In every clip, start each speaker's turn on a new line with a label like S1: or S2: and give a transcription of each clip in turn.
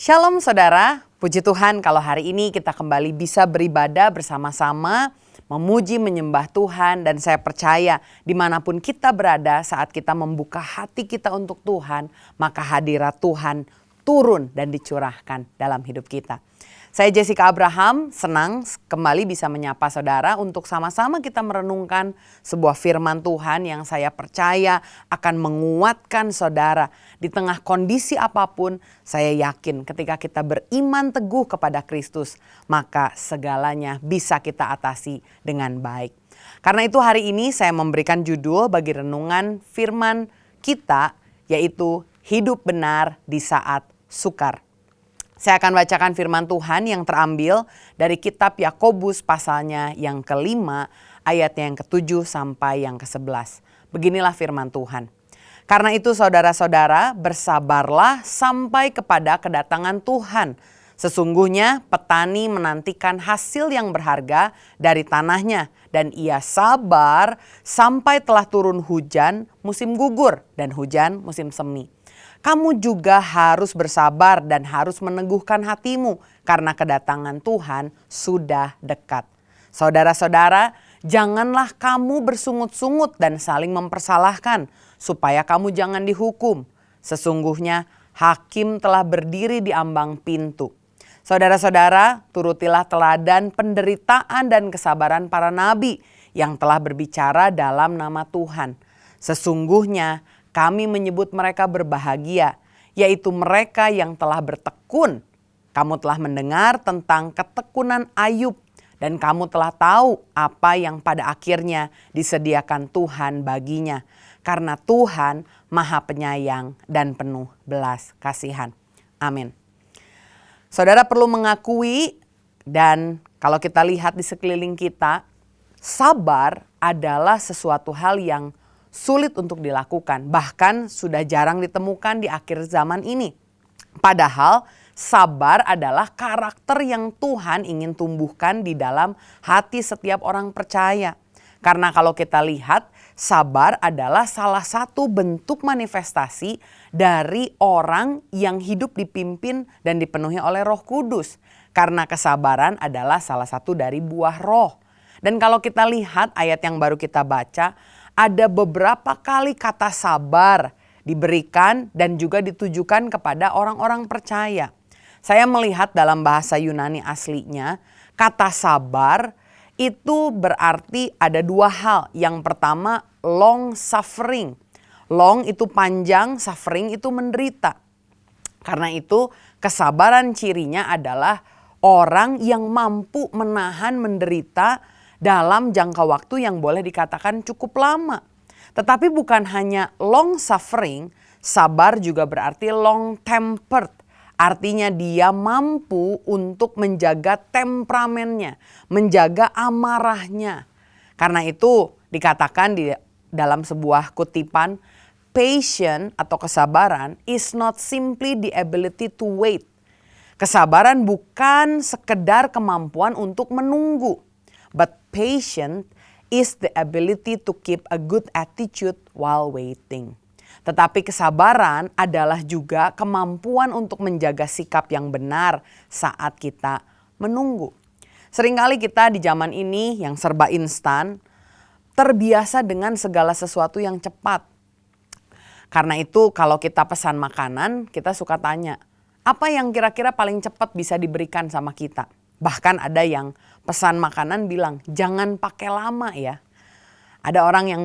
S1: Shalom saudara, puji Tuhan kalau hari ini kita kembali bisa beribadah bersama-sama, memuji menyembah Tuhan, dan saya percaya dimanapun kita berada saat kita membuka hati kita untuk Tuhan, maka hadirat Tuhan turun dan dicurahkan dalam hidup kita. Saya Jessica Abraham, senang kembali bisa menyapa saudara untuk sama-sama kita merenungkan sebuah firman Tuhan yang saya percaya akan menguatkan saudara. Di tengah kondisi apapun, saya yakin ketika kita beriman teguh kepada Kristus, maka segalanya bisa kita atasi dengan baik. Karena itu hari ini saya memberikan judul bagi renungan firman kita, yaitu hidup benar di saat sukar. Saya akan bacakan firman Tuhan yang terambil dari kitab Yakobus pasalnya yang kelima, ayatnya yang ke-7 sampai yang ke-11. Beginilah firman Tuhan. Karena itu saudara-saudara, bersabarlah sampai kepada kedatangan Tuhan. Sesungguhnya petani menantikan hasil yang berharga dari tanahnya, dan ia sabar sampai telah turun hujan musim gugur dan hujan musim semi. Kamu juga harus bersabar dan harus meneguhkan hatimu karena kedatangan Tuhan sudah dekat. Saudara-saudara, janganlah kamu bersungut-sungut dan saling mempersalahkan supaya kamu jangan dihukum. Sesungguhnya hakim telah berdiri di ambang pintu. Saudara-saudara, turutilah teladan penderitaan dan kesabaran para nabi yang telah berbicara dalam nama Tuhan. Sesungguhnya kami menyebut mereka berbahagia, yaitu mereka yang telah bertekun. Kamu telah mendengar tentang ketekunan Ayub, dan kamu telah tahu apa yang pada akhirnya disediakan Tuhan baginya. Karena Tuhan Maha Penyayang dan penuh belas kasihan. Amin. Saudara perlu mengakui, dan kalau kita lihat di sekeliling kita, sabar adalah sesuatu hal yang sulit untuk dilakukan, bahkan sudah jarang ditemukan di akhir zaman ini. Padahal sabar adalah karakter yang Tuhan ingin tumbuhkan di dalam hati setiap orang percaya. Karena kalau kita lihat, sabar adalah salah satu bentuk manifestasi dari orang yang hidup dipimpin dan dipenuhi oleh Roh Kudus. Karena kesabaran adalah salah satu dari buah roh. Dan kalau kita lihat ayat yang baru kita baca, ada beberapa kali kata sabar diberikan dan juga ditujukan kepada orang-orang percaya. Saya melihat dalam bahasa Yunani aslinya, kata sabar itu berarti ada dua hal. Yang pertama, long suffering. Long itu panjang, suffering itu menderita. Karena itu kesabaran cirinya adalah orang yang mampu menahan menderita dalam jangka waktu yang boleh dikatakan cukup lama. Tetapi bukan hanya long suffering, sabar juga berarti long tempered. Artinya dia mampu untuk menjaga temperamennya, menjaga amarahnya. Karena itu dikatakan di dalam sebuah kutipan, patience atau kesabaran is not simply the ability to wait. Kesabaran bukan sekedar kemampuan untuk menunggu. But patience is the ability to keep a good attitude while waiting. Tetapi kesabaran adalah juga kemampuan untuk menjaga sikap yang benar saat kita menunggu. Seringkali kita di zaman ini yang serba instan, terbiasa dengan segala sesuatu yang cepat. Karena itu kalau kita pesan makanan, kita suka tanya, apa yang kira-kira paling cepat bisa diberikan sama kita? Bahkan ada yang pesan makanan bilang, jangan pakai lama ya. Ada orang yang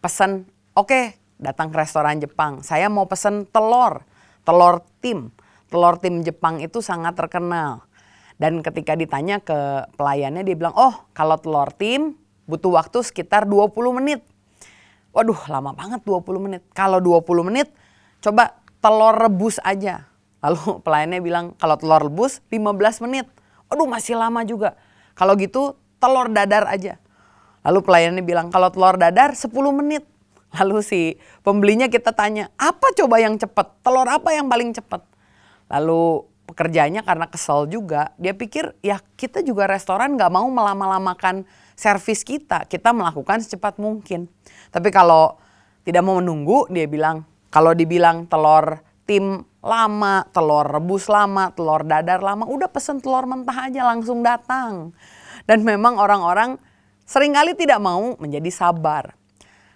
S1: pesan, oke, datang ke restoran Jepang, saya mau pesan telur tim. Telur tim Jepang itu sangat terkenal. Dan ketika ditanya ke pelayannya, dia bilang, oh kalau telur tim butuh waktu sekitar 20 menit. Waduh, lama banget 20 menit. Kalau 20 menit, coba telur rebus aja. Lalu pelayannya bilang, kalau telur rebus 15 menit. Aduh, masih lama juga. Kalau gitu telur dadar aja. Lalu pelayannya bilang kalau telur dadar 10 menit. Lalu si pembelinya kita tanya, apa coba yang cepat? Telur apa yang paling cepat? Lalu pekerjanya karena kesel juga, dia pikir ya kita juga restoran gak mau melama-lamakan servis kita. Kita melakukan secepat mungkin. Tapi kalau tidak mau menunggu, dia bilang, kalau dibilang telur tim lama, telur rebus lama, telur dadar lama, udah pesen telur mentah aja langsung datang. Dan memang orang-orang seringkali tidak mau menjadi sabar.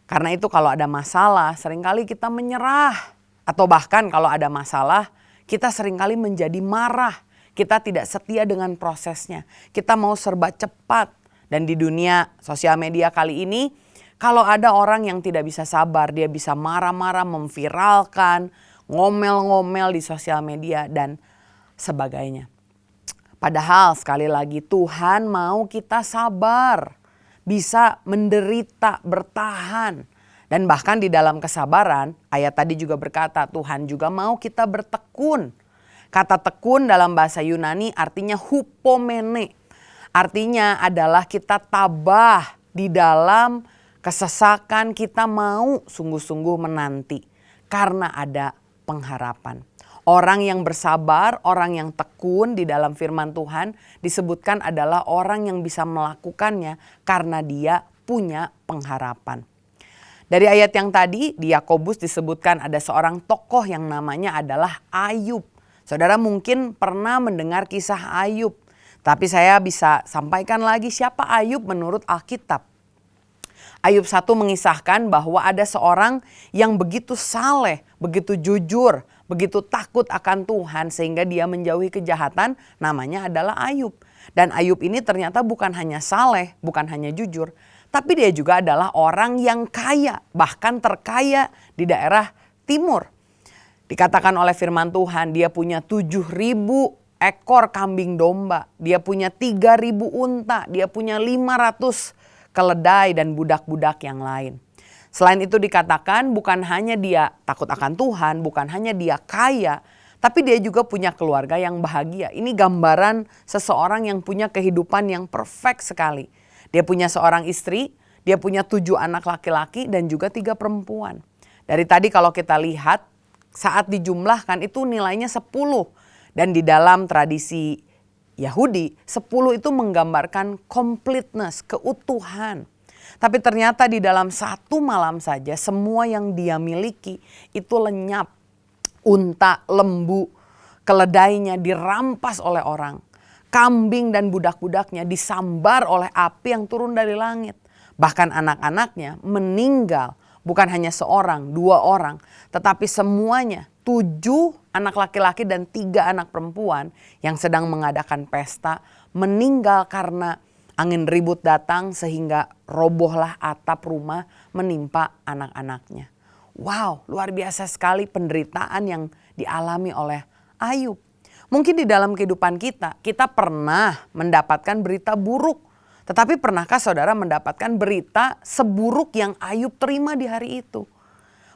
S1: Karena itu kalau ada masalah seringkali kita menyerah. Atau bahkan kalau ada masalah kita seringkali menjadi marah. Kita tidak setia dengan prosesnya. Kita mau serba cepat. Dan di dunia sosial media kali ini, kalau ada orang yang tidak bisa sabar, dia bisa marah-marah, memviralkan, ngomel-ngomel di sosial media dan sebagainya. Padahal sekali lagi Tuhan mau kita sabar, bisa menderita, bertahan. Dan bahkan di dalam kesabaran, ayat tadi juga berkata Tuhan juga mau kita bertekun. Kata tekun dalam bahasa Yunani artinya hupomene. Artinya adalah kita tabah di dalam kesesakan, kita mau sungguh-sungguh menanti karena ada pengharapan. Orang yang bersabar, orang yang tekun di dalam firman Tuhan disebutkan adalah orang yang bisa melakukannya karena dia punya pengharapan. Dari ayat yang tadi di Yakobus disebutkan ada seorang tokoh yang namanya adalah Ayub. Saudara mungkin pernah mendengar kisah Ayub. Tapi saya bisa sampaikan lagi siapa Ayub menurut Alkitab. Ayub 1 mengisahkan bahwa ada seorang yang begitu saleh, begitu jujur, begitu takut akan Tuhan sehingga dia menjauhi kejahatan, namanya adalah Ayub. Dan Ayub ini ternyata bukan hanya saleh, bukan hanya jujur, tapi dia juga adalah orang yang kaya, bahkan terkaya di daerah timur. Dikatakan oleh firman Tuhan dia punya 7.000 ekor kambing domba, dia punya 3.000 unta, dia punya 500 keledai dan budak-budak yang lain. Selain itu dikatakan bukan hanya dia takut akan Tuhan, bukan hanya dia kaya, tapi dia juga punya keluarga yang bahagia. Ini gambaran seseorang yang punya kehidupan yang perfect sekali. Dia punya seorang istri, dia punya 7 anak laki-laki dan juga 3 perempuan. Dari tadi kalau kita lihat saat dijumlahkan itu nilainya 10. Dan di dalam tradisi Yahudi, 10 itu menggambarkan completeness, keutuhan. Tapi ternyata di dalam satu malam saja semua yang dia miliki itu lenyap. Unta, lembu, keledainya dirampas oleh orang. Kambing dan budak-budaknya disambar oleh api yang turun dari langit. Bahkan anak-anaknya meninggal. Bukan hanya seorang, 2 orang, tetapi semuanya 7 anak laki-laki dan 3 anak perempuan yang sedang mengadakan pesta meninggal karena angin ribut datang sehingga robohlah atap rumah menimpa anak-anaknya. Wow, luar biasa sekali penderitaan yang dialami oleh Ayub. Mungkin di dalam kehidupan kita pernah mendapatkan berita buruk. Tetapi pernahkah saudara mendapatkan berita seburuk yang Ayub terima di hari itu?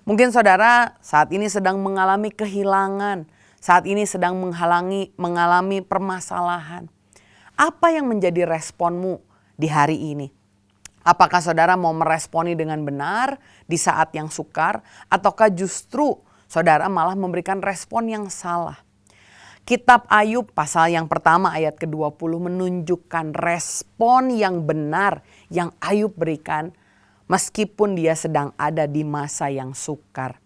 S1: Mungkin saudara saat ini sedang mengalami kehilangan, saat ini sedang mengalami permasalahan. Apa yang menjadi responmu di hari ini? Apakah saudara mau meresponi dengan benar di saat yang sukar, ataukah justru saudara malah memberikan respon yang salah? Kitab Ayub pasal yang pertama ayat ke-20 menunjukkan respon yang benar yang Ayub berikan meskipun dia sedang ada di masa yang sukar.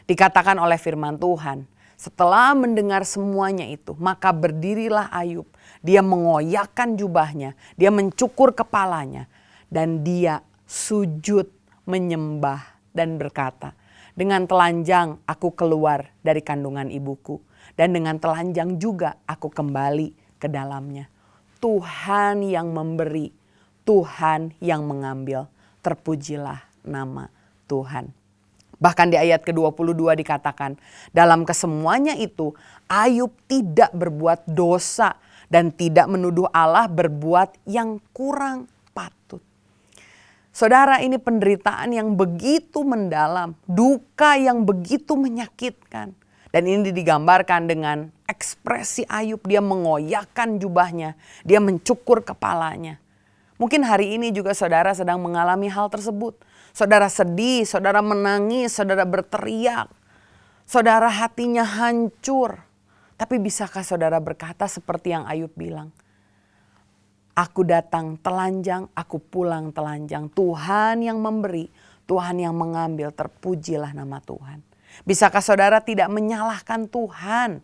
S1: Dikatakan oleh firman Tuhan, setelah mendengar semuanya itu, maka berdirilah Ayub. Dia mengoyakkan jubahnya, dia mencukur kepalanya, dan dia sujud menyembah dan berkata, dengan telanjang aku keluar dari kandungan ibuku, dan dengan telanjang juga aku kembali ke dalamnya. Tuhan yang memberi, Tuhan yang mengambil. Terpujilah nama Tuhan. Bahkan di ayat ke-22 dikatakan, dalam kesemuanya itu Ayub tidak berbuat dosa dan tidak menuduh Allah berbuat yang kurang patut. Saudara, ini penderitaan yang begitu mendalam, duka yang begitu menyakitkan. Dan ini digambarkan dengan ekspresi Ayub, dia mengoyakkan jubahnya, dia mencukur kepalanya. Mungkin hari ini juga saudara sedang mengalami hal tersebut. Saudara sedih, saudara menangis, saudara berteriak. Saudara hatinya hancur. Tapi bisakah saudara berkata seperti yang Ayub bilang? Aku datang telanjang, aku pulang telanjang. Tuhan yang memberi, Tuhan yang mengambil, terpujilah nama Tuhan. Bisakah saudara tidak menyalahkan Tuhan?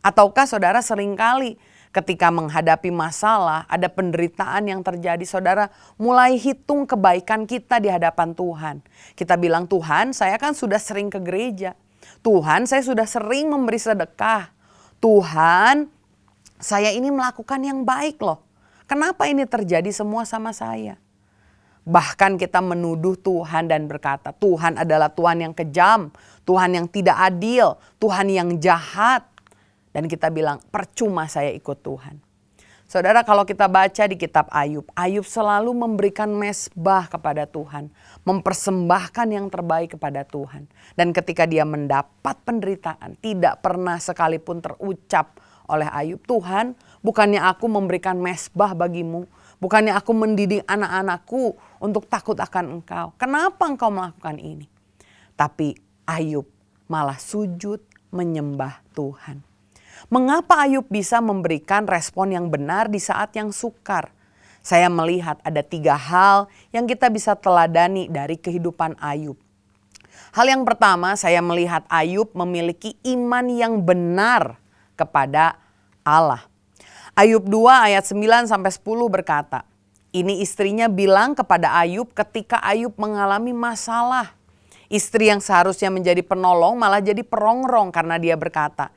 S1: Ataukah saudara seringkali ketika menghadapi masalah, ada penderitaan yang terjadi, saudara mulai hitung kebaikan kita di hadapan Tuhan. Kita bilang, Tuhan, saya kan sudah sering ke gereja. Tuhan, saya sudah sering memberi sedekah. Tuhan, saya ini melakukan yang baik loh. Kenapa ini terjadi semua sama saya? Bahkan kita menuduh Tuhan dan berkata, Tuhan adalah Tuhan yang kejam, Tuhan yang tidak adil, Tuhan yang jahat. Dan kita bilang, percuma saya ikut Tuhan. Saudara, kalau kita baca di kitab Ayub, Ayub selalu memberikan mezbah kepada Tuhan, mempersembahkan yang terbaik kepada Tuhan. Dan ketika dia mendapat penderitaan, tidak pernah sekalipun terucap oleh Ayub, Tuhan, bukannya aku memberikan mezbah bagimu, bukannya aku mendidik anak-anakku untuk takut akan Engkau. Kenapa Engkau melakukan ini? Tapi Ayub malah sujud menyembah Tuhan. Mengapa Ayub bisa memberikan respon yang benar di saat yang sukar? Saya melihat ada 3 hal yang kita bisa teladani dari kehidupan Ayub. Hal yang pertama, saya melihat Ayub memiliki iman yang benar kepada Allah. Ayub 2 ayat 9-10 berkata, ini istrinya bilang kepada Ayub ketika Ayub mengalami masalah. Istri yang seharusnya menjadi penolong malah jadi perongrong karena dia berkata,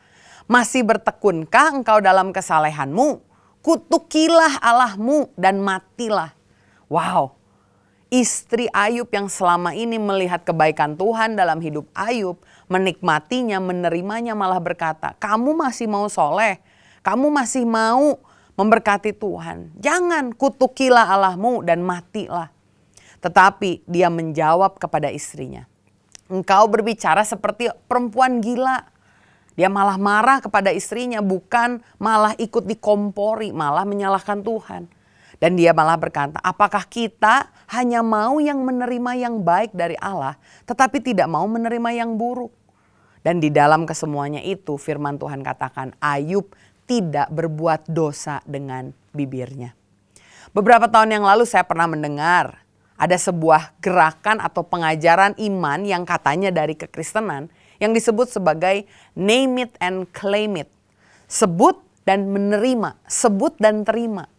S1: masih bertekunkah engkau dalam kesalehanmu? Kutukilah Allahmu dan matilah. Wow, istri Ayub yang selama ini melihat kebaikan Tuhan dalam hidup Ayub, menikmatinya, menerimanya, malah berkata, kamu masih mau soleh, kamu masih mau memberkati Tuhan. Jangan, kutukilah Allahmu dan matilah. Tetapi dia menjawab kepada istrinya, engkau berbicara seperti perempuan gila. Dia malah marah kepada istrinya, bukan malah ikut dikompori, malah menyalahkan Tuhan. Dan dia malah berkata, apakah kita hanya mau yang menerima yang baik dari Allah, tetapi tidak mau menerima yang buruk? Dan di dalam kesemuanya itu firman Tuhan katakan, Ayub tidak berbuat dosa dengan bibirnya. Beberapa tahun yang lalu saya pernah mendengar ada sebuah gerakan atau pengajaran iman yang katanya dari kekristenan, yang disebut sebagai name it and claim it. Sebut dan menerima, sebut dan terima.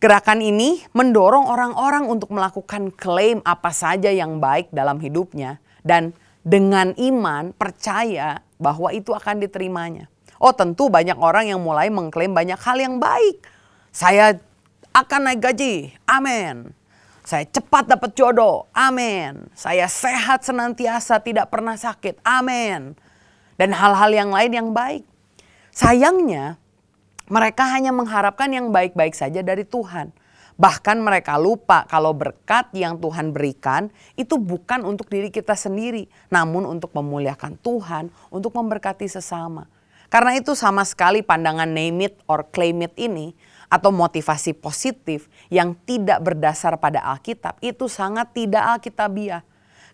S1: Gerakan ini mendorong orang-orang untuk melakukan klaim apa saja yang baik dalam hidupnya. Dan dengan iman percaya bahwa itu akan diterimanya. Oh, tentu banyak orang yang mulai mengklaim banyak hal yang baik. Saya akan naik gaji, amin. Saya cepat dapat jodoh, amin. Saya sehat senantiasa, tidak pernah sakit, amin. Dan hal-hal yang lain yang baik. Sayangnya mereka hanya mengharapkan yang baik-baik saja dari Tuhan. Bahkan mereka lupa kalau berkat yang Tuhan berikan itu bukan untuk diri kita sendiri, namun untuk memuliakan Tuhan, untuk memberkati sesama. Karena itu sama sekali pandangan name it or claim it ini, atau motivasi positif yang tidak berdasar pada Alkitab, itu sangat tidak alkitabiah.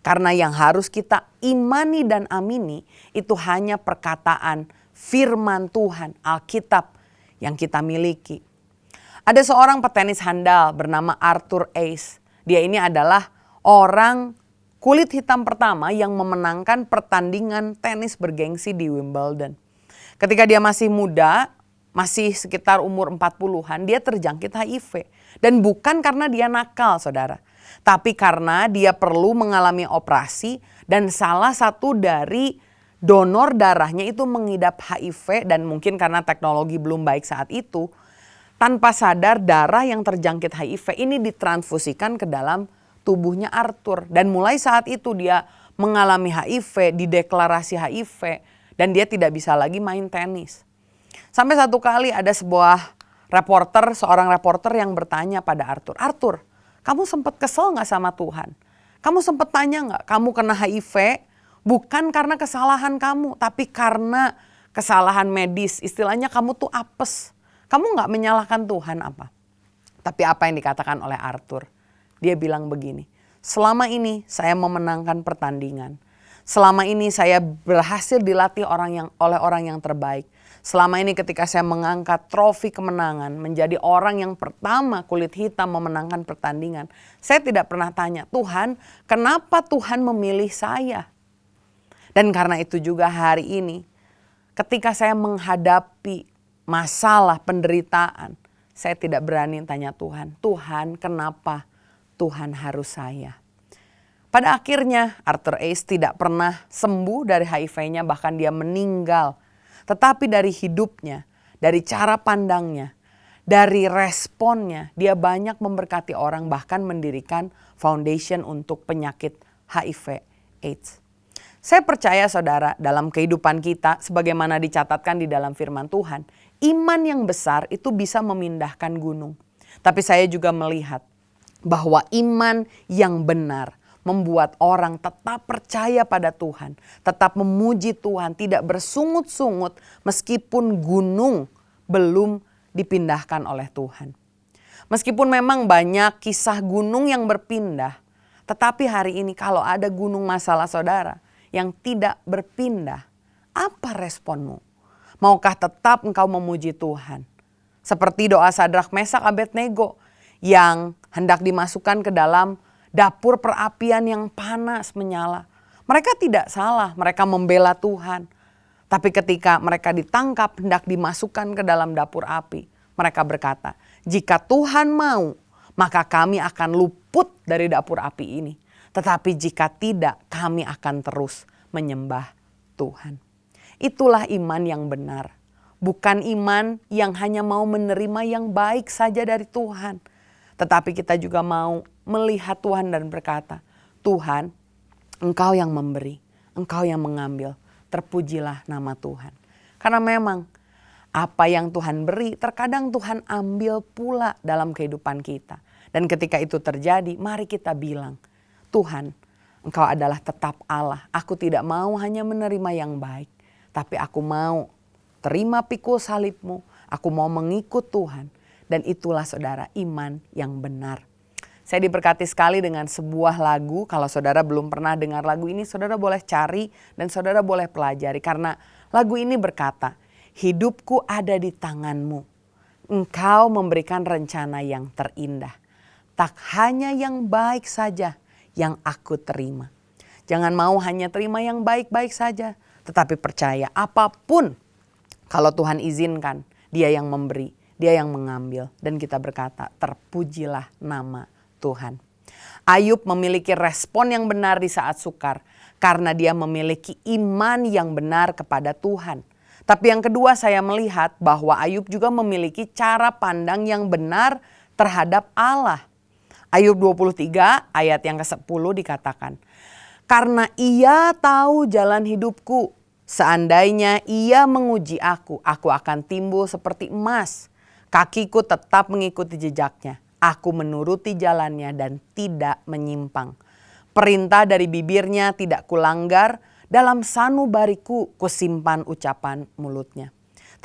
S1: Karena yang harus kita imani dan amini itu hanya perkataan firman Tuhan, Alkitab yang kita miliki. Ada seorang petenis handal bernama Arthur Ashe. Dia ini adalah orang kulit hitam pertama yang memenangkan pertandingan tenis bergengsi di Wimbledon. Ketika dia masih muda, masih sekitar umur 40-an, dia terjangkit HIV. Dan bukan karena dia nakal, saudara. Tapi karena dia perlu mengalami operasi dan salah satu dari donor darahnya itu mengidap HIV. Dan mungkin karena teknologi belum baik saat itu, tanpa sadar darah yang terjangkit HIV ini ditransfusikan ke dalam tubuhnya Arthur. Dan mulai saat itu dia mengalami HIV, dideklarasi HIV, dan dia tidak bisa lagi main tenis. Sampai satu kali ada seorang reporter yang bertanya pada Arthur, Arthur, kamu sempat kesel gak sama Tuhan? Kamu sempat tanya gak, kamu kena HIV bukan karena kesalahan kamu, tapi karena kesalahan medis, istilahnya kamu tuh apes. Kamu gak menyalahkan Tuhan apa? Tapi apa yang dikatakan oleh Arthur? Dia bilang begini, selama ini saya memenangkan pertandingan. Selama ini saya berhasil dilatih oleh orang yang terbaik. Selama ini ketika saya mengangkat trofi kemenangan, menjadi orang yang pertama kulit hitam memenangkan pertandingan, saya tidak pernah tanya, Tuhan, kenapa Tuhan memilih saya? Dan karena itu juga hari ini ketika saya menghadapi masalah penderitaan, saya tidak berani tanya Tuhan, Tuhan kenapa Tuhan harus saya? Pada akhirnya Arthur Ashe tidak pernah sembuh dari HIV-nya, bahkan dia meninggal. Tetapi dari hidupnya, dari cara pandangnya, dari responnya, dia banyak memberkati orang, bahkan mendirikan foundation untuk penyakit HIV AIDS. Saya percaya saudara, dalam kehidupan kita sebagaimana dicatatkan di dalam firman Tuhan, iman yang besar itu bisa memindahkan gunung. Tapi saya juga melihat bahwa iman yang benar membuat orang tetap percaya pada Tuhan, tetap memuji Tuhan, tidak bersungut-sungut meskipun gunung belum dipindahkan oleh Tuhan. Meskipun memang banyak kisah gunung yang berpindah, tetapi hari ini kalau ada gunung masalah saudara yang tidak berpindah, apa responmu? Maukah tetap engkau memuji Tuhan? Seperti doa Sadrak, Mesak, Abednego yang hendak dimasukkan ke dalam dapur perapian yang panas menyala. Mereka tidak salah, mereka membela Tuhan. Tapi ketika mereka ditangkap hendak dimasukkan ke dalam dapur api, mereka berkata, jika Tuhan mau, maka kami akan luput dari dapur api ini. Tetapi jika tidak, kami akan terus menyembah Tuhan. Itulah iman yang benar. Bukan iman yang hanya mau menerima yang baik saja dari Tuhan. Tetapi kita juga mau melihat Tuhan dan berkata, Tuhan, Engkau yang memberi, Engkau yang mengambil. Terpujilah nama Tuhan. Karena memang apa yang Tuhan beri terkadang Tuhan ambil pula dalam kehidupan kita. Dan ketika itu terjadi, mari kita bilang, Tuhan, Engkau adalah tetap Allah. Aku tidak mau hanya menerima yang baik, tapi aku mau terima pikul salib-Mu. Aku mau mengikut Tuhan. Dan itulah saudara iman yang benar. Saya diberkati sekali dengan sebuah lagu. Kalau saudara belum pernah dengar lagu ini, saudara boleh cari dan saudara boleh pelajari. Karena lagu ini berkata, hidupku ada di tangan-Mu. Engkau memberikan rencana yang terindah. Tak hanya yang baik saja yang aku terima. Jangan mau hanya terima yang baik-baik saja. Tetapi percaya apapun kalau Tuhan izinkan, Dia yang memberi, Dia yang mengambil. Dan kita berkata, terpujilah nama Tuhan. Ayub memiliki respon yang benar di saat sukar. Karena dia memiliki iman yang benar kepada Tuhan. Tapi yang kedua saya melihat bahwa Ayub juga memiliki cara pandang yang benar terhadap Allah. Ayub 23 ayat yang ke-10 dikatakan, karena ia tahu jalan hidupku, seandainya ia menguji aku akan timbul seperti emas. Kakiku tetap mengikuti jejaknya, aku menuruti jalannya dan tidak menyimpang. Perintah dari bibirnya tidak kulanggar, dalam sanubariku kusimpan ucapan mulutnya.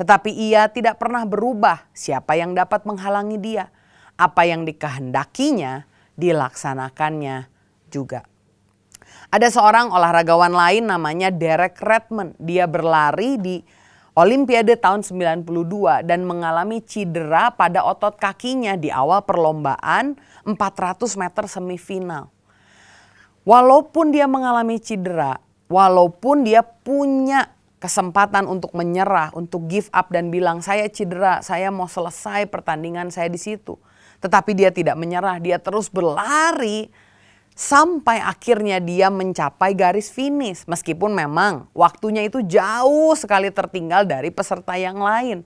S1: Tetapi ia tidak pernah berubah, siapa yang dapat menghalangi dia? Apa yang dikehendakinya dilaksanakannya juga. Ada seorang olahragawan lain namanya Derek Redmond. Dia berlari di Olimpiade tahun 92 dan mengalami cedera pada otot kakinya di awal perlombaan 400 meter semifinal. Walaupun dia mengalami cedera, walaupun dia punya kesempatan untuk menyerah, untuk give up dan bilang saya cedera, saya mau selesai pertandingan saya di situ. Tetapi dia tidak menyerah, dia terus berlari sampai akhirnya dia mencapai garis finish. Meskipun memang waktunya itu jauh sekali tertinggal dari peserta yang lain.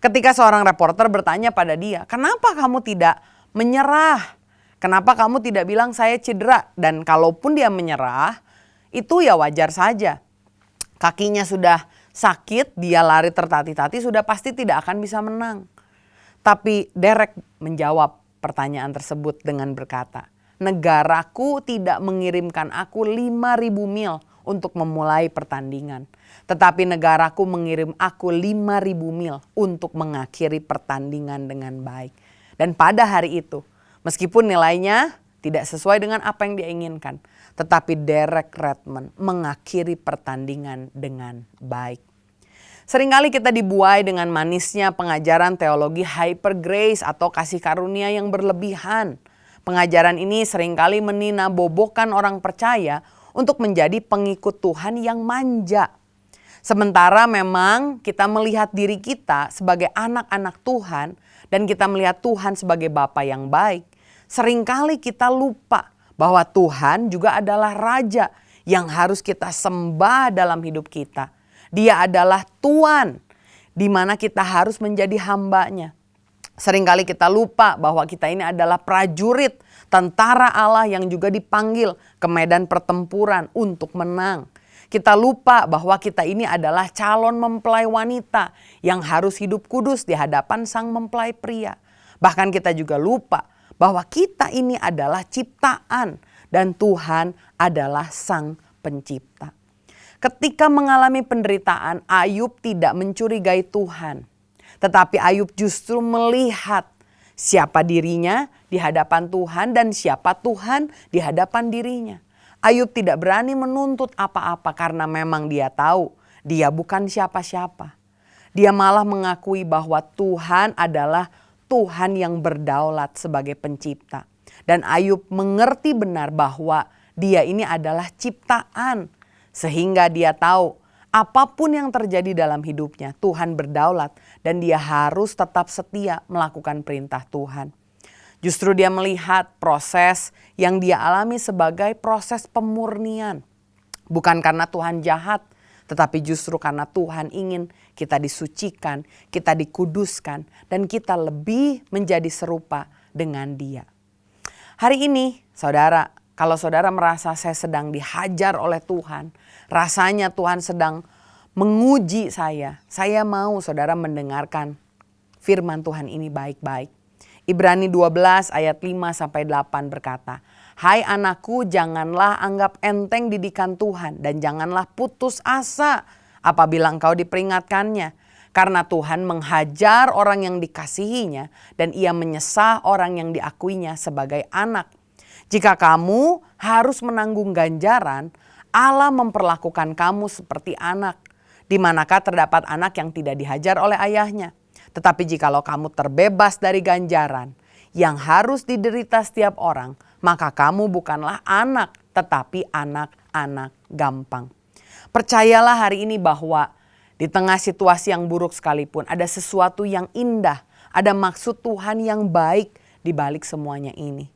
S1: Ketika seorang reporter bertanya pada dia, kenapa kamu tidak menyerah? Kenapa kamu tidak bilang saya cedera? Dan kalaupun dia menyerah, itu ya wajar saja. Kakinya sudah sakit, dia lari tertatih-tatih, sudah pasti tidak akan bisa menang. Tapi Derek menjawab pertanyaan tersebut dengan berkata, negaraku tidak mengirimkan aku 5.000 mil untuk memulai pertandingan. Tetapi negaraku mengirim aku 5.000 mil untuk mengakhiri pertandingan dengan baik. Dan pada hari itu, meskipun nilainya tidak sesuai dengan apa yang dia inginkan, tetapi Derek Redmond mengakhiri pertandingan dengan baik. Seringkali kita dibuai dengan manisnya pengajaran teologi hyper grace atau kasih karunia yang berlebihan. Pengajaran ini seringkali meninabobokan orang percaya untuk menjadi pengikut Tuhan yang manja. Sementara memang kita melihat diri kita sebagai anak-anak Tuhan dan kita melihat Tuhan sebagai Bapa yang baik, seringkali kita lupa bahwa Tuhan juga adalah Raja yang harus kita sembah dalam hidup kita. Dia adalah Tuan di mana kita harus menjadi hambanya. Seringkali kita lupa bahwa kita ini adalah prajurit, tentara Allah yang juga dipanggil ke medan pertempuran untuk menang. Kita lupa bahwa kita ini adalah calon mempelai wanita yang harus hidup kudus di hadapan sang mempelai pria. Bahkan kita juga lupa bahwa kita ini adalah ciptaan dan Tuhan adalah sang pencipta. Ketika mengalami penderitaan, Ayub tidak mencurigai Tuhan. Tetapi Ayub justru melihat siapa dirinya di hadapan Tuhan dan siapa Tuhan di hadapan dirinya. Ayub tidak berani menuntut apa-apa karena memang dia tahu dia bukan siapa-siapa. Dia malah mengakui bahwa Tuhan adalah Tuhan yang berdaulat sebagai pencipta. Dan Ayub mengerti benar bahwa dia ini adalah ciptaan. Sehingga dia tahu apapun yang terjadi dalam hidupnya, Tuhan berdaulat dan dia harus tetap setia melakukan perintah Tuhan. Justru dia melihat proses yang dia alami sebagai proses pemurnian. Bukan karena Tuhan jahat, tetapi justru karena Tuhan ingin kita disucikan, kita dikuduskan, dan kita lebih menjadi serupa dengan Dia. Hari ini, saudara, kalau saudara merasa saya sedang dihajar oleh Tuhan, rasanya Tuhan sedang menguji saya mau saudara mendengarkan firman Tuhan ini baik-baik. Ibrani 12 ayat 5-8 berkata, "Hai anakku, janganlah anggap enteng didikan Tuhan dan janganlah putus asa apabila engkau diperingatkannya. Karena Tuhan menghajar orang yang dikasihinya dan ia menyesah orang yang diakuinya sebagai anak. Jika kamu harus menanggung ganjaran, Allah memperlakukan kamu seperti anak. Di manakah terdapat anak yang tidak dihajar oleh ayahnya? Tetapi jikalau kamu terbebas dari ganjaran yang harus diderita setiap orang, maka kamu bukanlah anak, tetapi anak-anak gampang." Percayalah hari ini bahwa di tengah situasi yang buruk sekalipun ada sesuatu yang indah, ada maksud Tuhan yang baik di balik semuanya ini.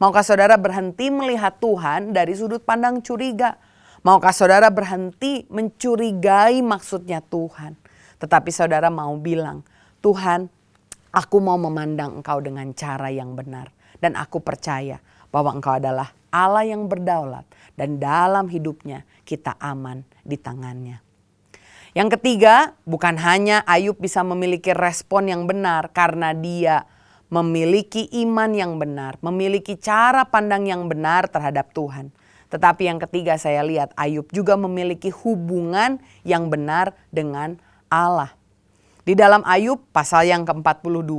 S1: Maukah saudara berhenti melihat Tuhan dari sudut pandang curiga? Maukah saudara berhenti mencurigai maksudnya Tuhan? Tetapi saudara mau bilang, "Tuhan, aku mau memandang Engkau dengan cara yang benar. Dan aku percaya bahwa Engkau adalah Allah yang berdaulat. Dan dalam hidupnya kita aman di tangannya." Yang ketiga, bukan hanya Ayub bisa memiliki respon yang benar karena dia memiliki iman yang benar, memiliki cara pandang yang benar terhadap Tuhan. Tetapi yang ketiga saya lihat Ayub juga memiliki hubungan yang benar dengan Allah. Di dalam Ayub pasal yang ke-42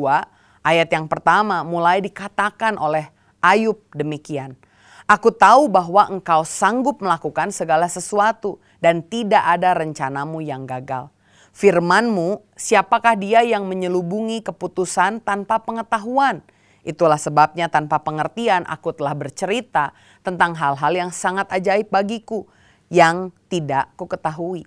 S1: ayat yang pertama mulai dikatakan oleh Ayub demikian. "Aku tahu bahwa engkau sanggup melakukan segala sesuatu dan tidak ada rencanamu yang gagal. Firman-Mu, siapakah dia yang menyelubungi keputusan tanpa pengetahuan? Itulah sebabnya tanpa pengertian aku telah bercerita tentang hal-hal yang sangat ajaib bagiku yang tidak kuketahui.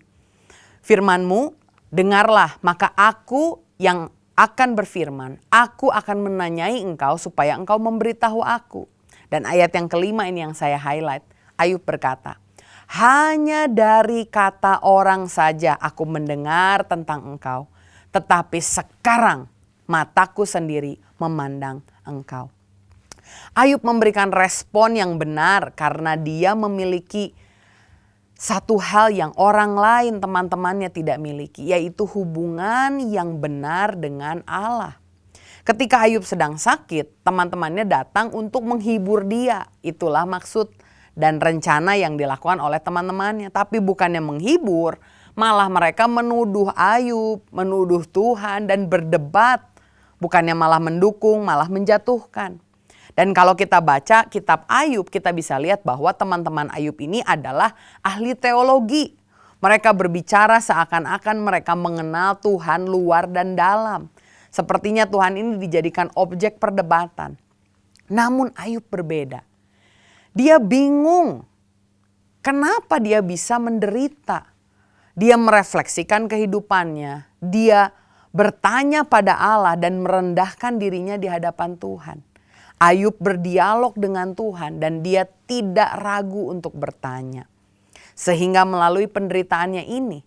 S1: Firman-Mu, dengarlah, maka aku yang akan berfirman, aku akan menanyai engkau supaya engkau memberitahu aku." Dan ayat yang kelima ini yang saya highlight. Ayub berkata, "Hanya dari kata orang saja aku mendengar tentang engkau, tetapi sekarang mataku sendiri memandang engkau." Ayub memberikan respon yang benar karena dia memiliki satu hal yang orang lain, teman-temannya tidak miliki, yaitu hubungan yang benar dengan Allah. Ketika Ayub sedang sakit, teman-temannya datang untuk menghibur dia. Itulah maksud dan rencana yang dilakukan oleh teman-temannya. Tapi bukannya menghibur, malah mereka menuduh Ayub, menuduh Tuhan dan berdebat. Bukannya malah mendukung, malah menjatuhkan. Dan kalau kita baca kitab Ayub, kita bisa lihat bahwa teman-teman Ayub ini adalah ahli teologi. Mereka berbicara seakan-akan mereka mengenal Tuhan luar dan dalam. Sepertinya Tuhan ini dijadikan objek perdebatan. Namun Ayub berbeda. Dia bingung Kenapa dia bisa menderita? Dia merefleksikan kehidupannya. Dia bertanya pada Allah dan merendahkan dirinya di hadapan Tuhan. Ayub berdialog dengan Tuhan dan dia tidak ragu untuk bertanya. Sehingga melalui penderitaannya ini,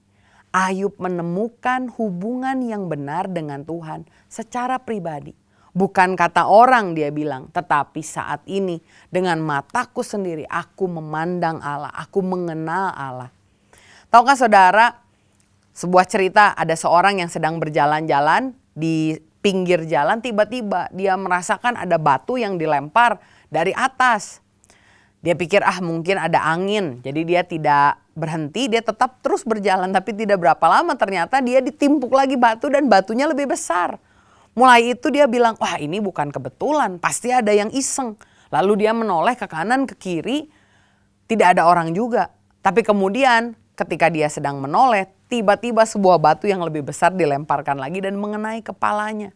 S1: Ayub menemukan hubungan yang benar dengan Tuhan secara pribadi. Bukan kata orang dia bilang, tetapi saat ini dengan mataku sendiri aku memandang Allah, aku mengenal Allah. Tahukah saudara, sebuah cerita ada seorang yang sedang berjalan-jalan di pinggir jalan, tiba-tiba dia merasakan ada batu yang dilempar dari atas. Dia pikir mungkin ada angin, jadi dia tidak berhenti, dia tetap terus berjalan. Tapi tidak berapa lama ternyata dia ditimpuk lagi batu dan batunya lebih besar. Mulai itu dia bilang, wah ini bukan kebetulan, pasti ada yang iseng. Lalu dia menoleh ke kanan ke kiri, tidak ada orang juga. Tapi kemudian ketika dia sedang menoleh, tiba-tiba sebuah batu yang lebih besar dilemparkan lagi dan mengenai kepalanya.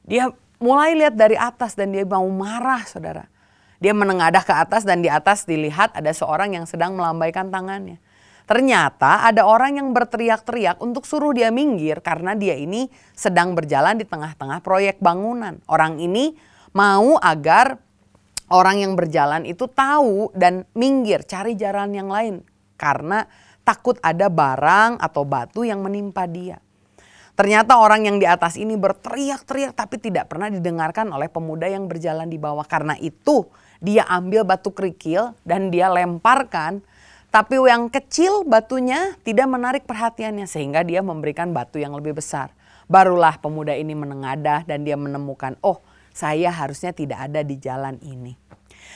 S1: Dia mulai lihat dari atas dan dia mau marah, saudara. Dia menengadah ke atas dan di atas dilihat ada seorang yang sedang melambaikan tangannya. Ternyata ada orang yang berteriak-teriak untuk suruh dia minggir karena dia ini sedang berjalan di tengah-tengah proyek bangunan. Orang ini mau agar orang yang berjalan itu tahu dan minggir, cari jalan yang lain. Karena takut ada barang atau batu yang menimpa dia. Ternyata orang yang di atas ini berteriak-teriak tapi tidak pernah didengarkan oleh pemuda yang berjalan di bawah. Karena itu dia ambil batu kerikil dan dia lemparkan. Tapi yang kecil batunya tidak menarik perhatiannya sehingga dia memberikan batu yang lebih besar. Barulah pemuda ini menengadah dan dia menemukan, oh saya harusnya tidak ada di jalan ini.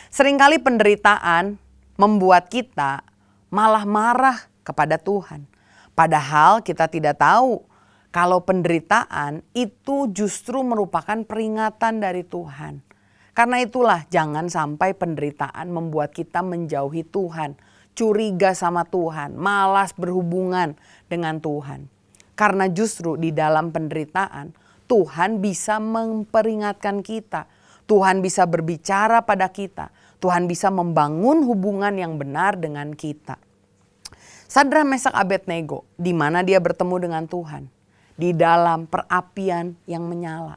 S1: Seringkali penderitaan membuat kita malah marah kepada Tuhan. Padahal kita tidak tahu kalau penderitaan itu justru merupakan peringatan dari Tuhan. Karena itulah jangan sampai penderitaan membuat kita menjauhi Tuhan, curiga sama Tuhan, malas berhubungan dengan Tuhan. Karena justru di dalam penderitaan Tuhan bisa memperingatkan kita. Tuhan bisa berbicara pada kita. Tuhan bisa membangun hubungan yang benar dengan kita. Sadrak, Mesak, Abednego, di mana dia bertemu dengan Tuhan? Di dalam perapian yang menyala.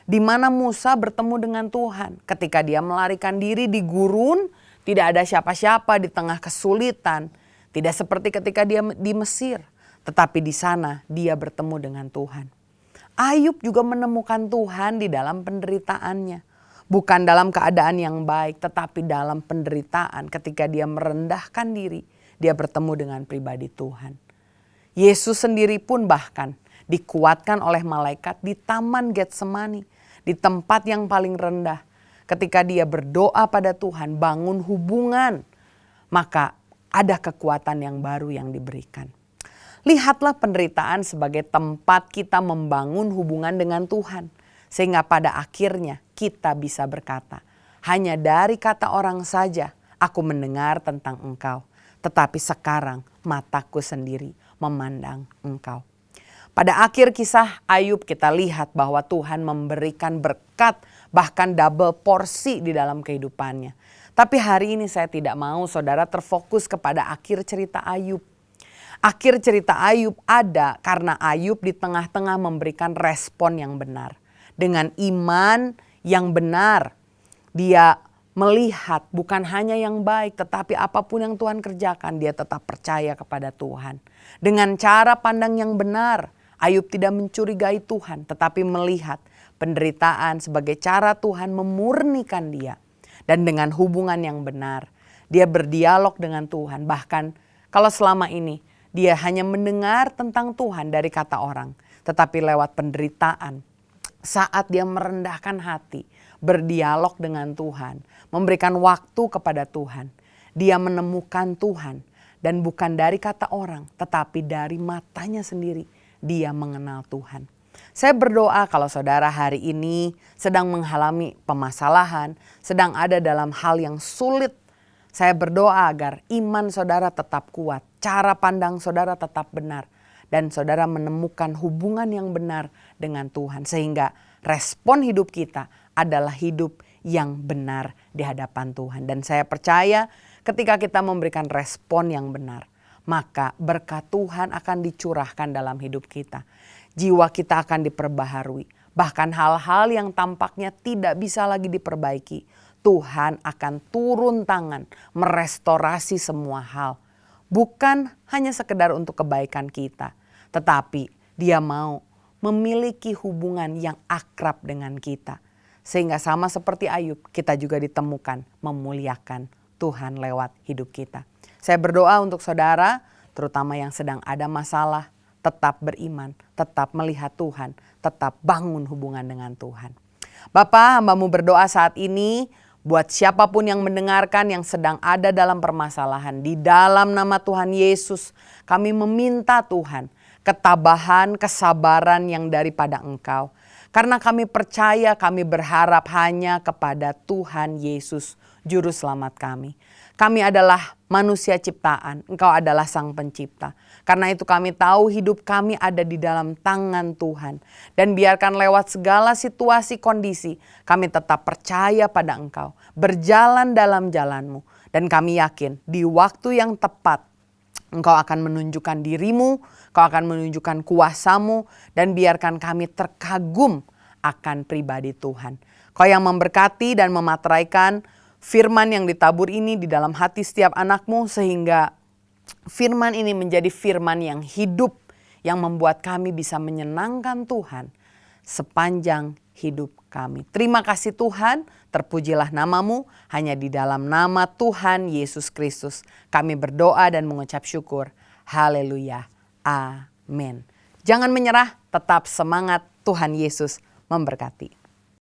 S1: Di mana Musa bertemu dengan Tuhan ketika dia melarikan diri di gurun, tidak ada siapa-siapa di tengah kesulitan. Tidak seperti ketika dia di Mesir, tetapi di sana dia bertemu dengan Tuhan. Ayub juga menemukan Tuhan di dalam penderitaannya. Bukan dalam keadaan yang baik, tetapi dalam penderitaan ketika dia merendahkan diri, dia bertemu dengan pribadi Tuhan. Yesus sendiri pun bahkan dikuatkan oleh malaikat di Taman Getsemani, di tempat yang paling rendah. Ketika dia berdoa pada Tuhan, bangun hubungan, maka ada kekuatan yang baru yang diberikan. Lihatlah penderitaan sebagai tempat kita membangun hubungan dengan Tuhan. Sehingga pada akhirnya kita bisa berkata, hanya dari kata orang saja aku mendengar tentang Engkau. Tetapi sekarang mataku sendiri memandang Engkau. Pada akhir kisah Ayub kita lihat bahwa Tuhan memberikan berkat bahkan double porsi di dalam kehidupannya. Tapi hari ini saya tidak mau saudara terfokus kepada akhir cerita Ayub. Akhir cerita Ayub ada karena Ayub di tengah-tengah memberikan respon yang benar. Dengan iman yang benar, dia melihat bukan hanya yang baik, tetapi apapun yang Tuhan kerjakan, dia tetap percaya kepada Tuhan. Dengan cara pandang yang benar, Ayub tidak mencurigai Tuhan, tetapi melihat penderitaan sebagai cara Tuhan memurnikan dia. Dan dengan hubungan yang benar, dia berdialog dengan Tuhan. Bahkan kalau selama ini dia hanya mendengar tentang Tuhan dari kata orang, tetapi lewat penderitaan, saat dia merendahkan hati, berdialog dengan Tuhan, memberikan waktu kepada Tuhan, dia menemukan Tuhan dan bukan dari kata orang, tetapi dari matanya sendiri dia mengenal Tuhan. Saya berdoa kalau saudara hari ini sedang mengalami permasalahan, sedang ada dalam hal yang sulit, saya berdoa agar iman saudara tetap kuat, cara pandang saudara tetap benar, dan saudara menemukan hubungan yang benar dengan Tuhan. Sehingga respon hidup kita adalah hidup yang benar di hadapan Tuhan. Dan saya percaya ketika kita memberikan respon yang benar, maka berkat Tuhan akan dicurahkan dalam hidup kita. Jiwa kita akan diperbaharui. Bahkan hal-hal yang tampaknya tidak bisa lagi diperbaiki, Tuhan akan turun tangan merestorasi semua hal. Bukan hanya sekedar untuk kebaikan kita, tetapi Dia mau memiliki hubungan yang akrab dengan kita. Sehingga sama seperti Ayub, kita juga ditemukan memuliakan Tuhan lewat hidup kita. Saya berdoa untuk saudara, terutama yang sedang ada masalah, tetap beriman, tetap melihat Tuhan, tetap bangun hubungan dengan Tuhan. Bapa, hamba-Mu berdoa saat ini buat siapapun yang mendengarkan yang sedang ada dalam permasalahan. Di dalam nama Tuhan Yesus, kami meminta Tuhan ketabahan, kesabaran yang daripada Engkau. Karena kami percaya, kami berharap hanya kepada Tuhan Yesus, Juru Selamat kami. Kami adalah manusia ciptaan, Engkau adalah Sang Pencipta. Karena itu kami tahu hidup kami ada di dalam tangan Tuhan. Dan biarkan lewat segala situasi kondisi, kami tetap percaya pada Engkau, berjalan dalam jalan-Mu. Dan kami yakin di waktu yang tepat, Engkau akan menunjukkan diri-Mu, Engkau akan menunjukkan kuasa-Mu, dan biarkan kami terkagum akan pribadi Tuhan. Kau yang memberkati dan memateraikan firman yang ditabur ini di dalam hati setiap anak-Mu, sehingga firman ini menjadi firman yang hidup, yang membuat kami bisa menyenangkan Tuhan sepanjang hidup kami. Terima kasih Tuhan, terpujilah nama-Mu, hanya di dalam nama Tuhan Yesus Kristus kami berdoa dan mengucap syukur. Haleluya. Amin. Jangan menyerah, tetap semangat. Tuhan Yesus memberkati.